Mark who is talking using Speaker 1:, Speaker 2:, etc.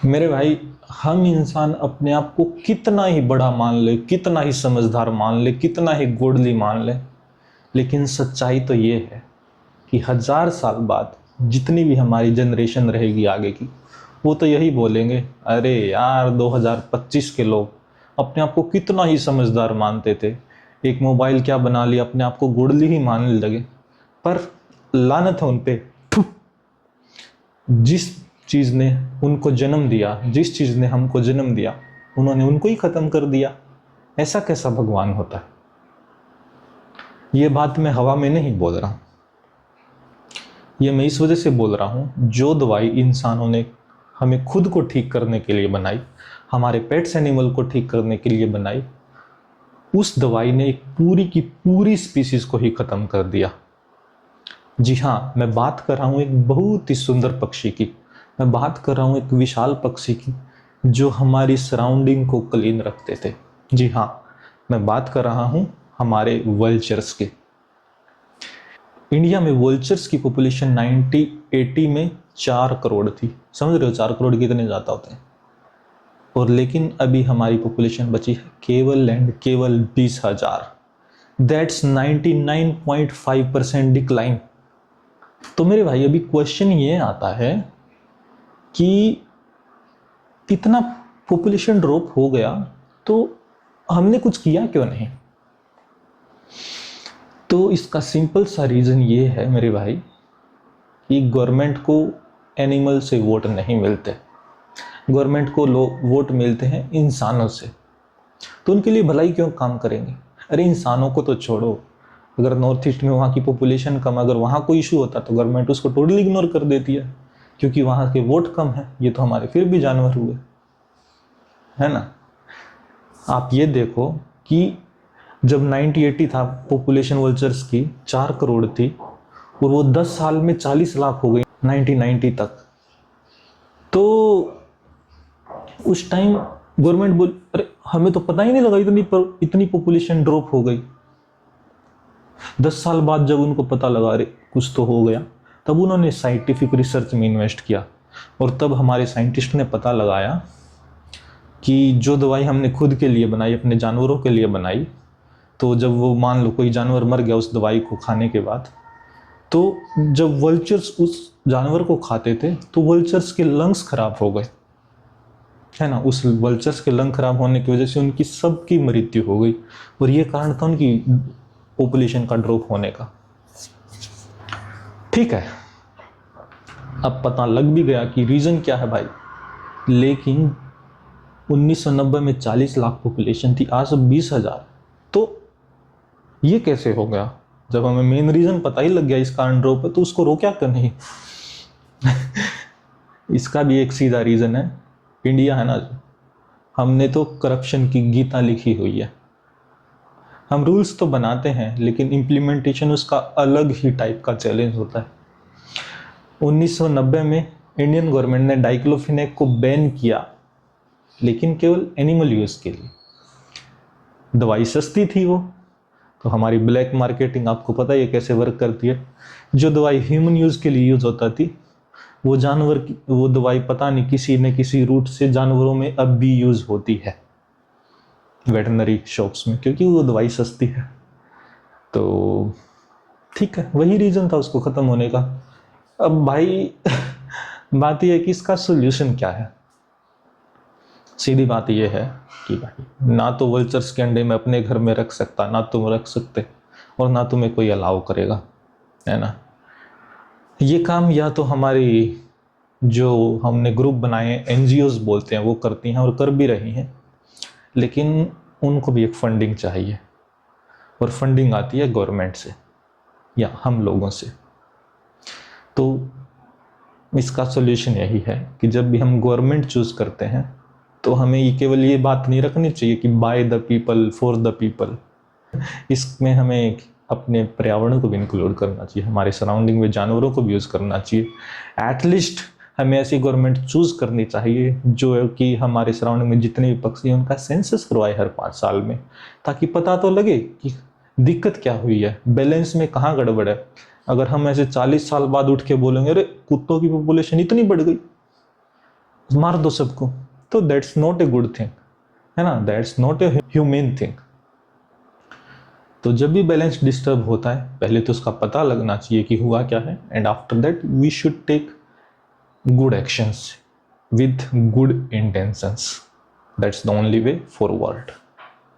Speaker 1: मेरे भाई, हम इंसान अपने आप को कितना ही बड़ा मान ले, कितना ही समझदार मान ले, कितना ही गोडली मान ले, लेकिन सच्चाई तो ये है कि 1000 साल बाद जितनी भी हमारी जनरेशन रहेगी आगे की, वो तो यही बोलेंगे, अरे यार 2025 के लोग अपने आप को कितना ही समझदार मानते थे, एक मोबाइल क्या बना लिया, अपने आप को गोडली ही मानने लगे। पर लानत है उन पे। जिस चीज़ ने उनको जन्म दिया, जिस चीज़ ने हमको जन्म दिया, उन्होंने उनको ही ख़त्म कर दिया। ऐसा कैसा भगवान होता है? ये बात मैं हवा में नहीं बोल रहा, ये मैं इस वजह से बोल रहा हूँ, जो दवाई इंसानों ने हमें खुद को ठीक करने के लिए बनाई, हमारे पेट्स एनिमल को ठीक करने के लिए बनाई, उस दवाई ने एक पूरी की पूरी स्पीसीज को ही ख़त्म कर दिया। जी हाँ, मैं बात कर रहा हूँ एक बहुत ही सुंदर पक्षी की, मैं बात कर रहा हूँ एक विशाल पक्षी की, जो हमारी सराउंडिंग को क्लीन रखते थे। जी हाँ, मैं बात कर रहा हूँ हमारे वल्चर्स की। इंडिया में वल्चर्स की पॉपुलेशन 1980 में 4 करोड़ थी। समझ रहे हो 4 करोड़ कितने ज़्यादा होते हैं? और लेकिन अभी हमारी पॉपुलेशन बची है केवल एंड केवल 20,000। That's 99.5% decline. तो मेरे भाई, अभी क्वेश्चन ये आता है कि इतना पॉपुलेशन ड्रॉप हो गया तो हमने कुछ किया क्यों नहीं? तो इसका सिंपल सा रीज़न ये है मेरे भाई कि गवर्नमेंट को एनिमल से वोट नहीं मिलते, गवर्नमेंट को वोट मिलते हैं इंसानों से। तो उनके लिए भलाई क्यों काम करेंगे? अरे इंसानों को तो छोड़ो, अगर नॉर्थ ईस्ट में वहाँ की पॉपुलेशन कम, अगर वहाँ कोई इशू होता तो गवर्नमेंट उसको टोटली इग्नोर कर देती है, क्योंकि वहाँ के वोट कम है। ये तो हमारे फिर भी जानवर हुए, है ना? आप ये देखो कि जब 1980 था, पॉपुलेशन वल्चर्स की 4 करोड़ थी, और वो 10 साल में 40 लाख हो गई 1990 तक। तो उस टाइम गवर्नमेंट बोल, अरे हमें तो पता ही नहीं लगा इतनी पॉपुलेशन ड्रॉप हो गई। 10 साल बाद जब उनको पता लगा अरे कुछ तो हो गया, तब उन्होंने साइंटिफिक रिसर्च में इन्वेस्ट किया, और तब हमारे साइंटिस्ट ने पता लगाया कि जो दवाई हमने खुद के लिए बनाई, अपने जानवरों के लिए बनाई, तो जब वो मान लो कोई जानवर मर गया उस दवाई को खाने के बाद, तो जब वल्चर्स उस जानवर को खाते थे तो वल्चर्स के लंग्स खराब हो गए, है ना? उस वल्चर्स के लंग खराब होने की वजह से उनकी सबकी मृत्यु हो गई, और ये कारण था उनकी पॉपुलेशन का ड्रॉप होने का। ठीक है, अब पता लग भी गया कि रीज़न क्या है भाई, लेकिन 1990 में 40 लाख पॉपुलेशन थी, आज 20,000। तो ये कैसे हो गया? जब हमें मेन रीज़न पता ही लग गया इस कारण ड्रॉप है, तो उसको रोका क्यों नहीं? इसका भी एक सीधा रीज़न है, इंडिया है ना, हमने तो करप्शन की गीता लिखी हुई है। हम रूल्स तो बनाते हैं, लेकिन इम्प्लीमेंटेशन उसका अलग ही टाइप का चैलेंज होता है। 1990 में इंडियन गवर्नमेंट ने डाइक्लोफिनेक को बैन किया, लेकिन केवल एनिमल यूज़ के लिए। दवाई सस्ती थी वो, तो हमारी ब्लैक मार्केटिंग आपको पता है कैसे वर्क करती है। जो दवाई ह्यूमन यूज़ के लिए यूज़ होता थी, वो जानवर की वो दवाई पता नहीं किसी न किसी रूट से जानवरों में अब भी यूज़ होती है वेटरनरी शॉप्स में, क्योंकि वो दवाई सस्ती है। तो ठीक है, वही रीज़न था उसको ख़त्म होने का। अब भाई बात यह है कि इसका सोल्यूशन क्या है? सीधी बात यह है कि भाई, ना तो वल्चर्स के अंडे में अपने घर में रख सकता, ना तुम रख सकते, और ना तुम्हें कोई अलाउ करेगा, है ना? ये काम या तो हमारी जो हमने ग्रुप बनाए हैं, एनजीओज बोलते हैं, वो करती हैं और कर भी रही हैं, लेकिन उनको भी एक फंडिंग चाहिए, और फंडिंग आती है गवर्नमेंट से या हम लोगों से। तो इसका सोल्यूशन यही है कि जब भी हम गवर्नमेंट चूज़ करते हैं, तो हमें ये केवल ये बात नहीं रखनी चाहिए कि by the people for the people. इसमें हमें अपने पर्यावरण को भी इंक्लूड करना चाहिए, हमारे सराउंडिंग में जानवरों को भी यूज़ करना चाहिए। एटलीस्ट हमें ऐसी गवर्नमेंट चूज़ करनी चाहिए जो कि हमारे सराउंडिंग में जितने भी पक्षी हैं उनका सेंसस करवाए हर 5 साल में, ताकि पता तो लगे कि दिक्कत क्या हुई है, बैलेंस में कहाँ गड़बड़ है। अगर हम ऐसे 40 साल बाद उठ के बोलेंगे अरे कुत्तों की पॉपुलेशन इतनी बढ़ गई, मार दो सबको, तो that's not a good thing, है ना, that's not a human thing. तो जब भी बैलेंस डिस्टर्ब होता है, पहले तो उसका पता लगना चाहिए कि हुआ क्या है, and after that we should take good actions with good intentions. That's the only way forward.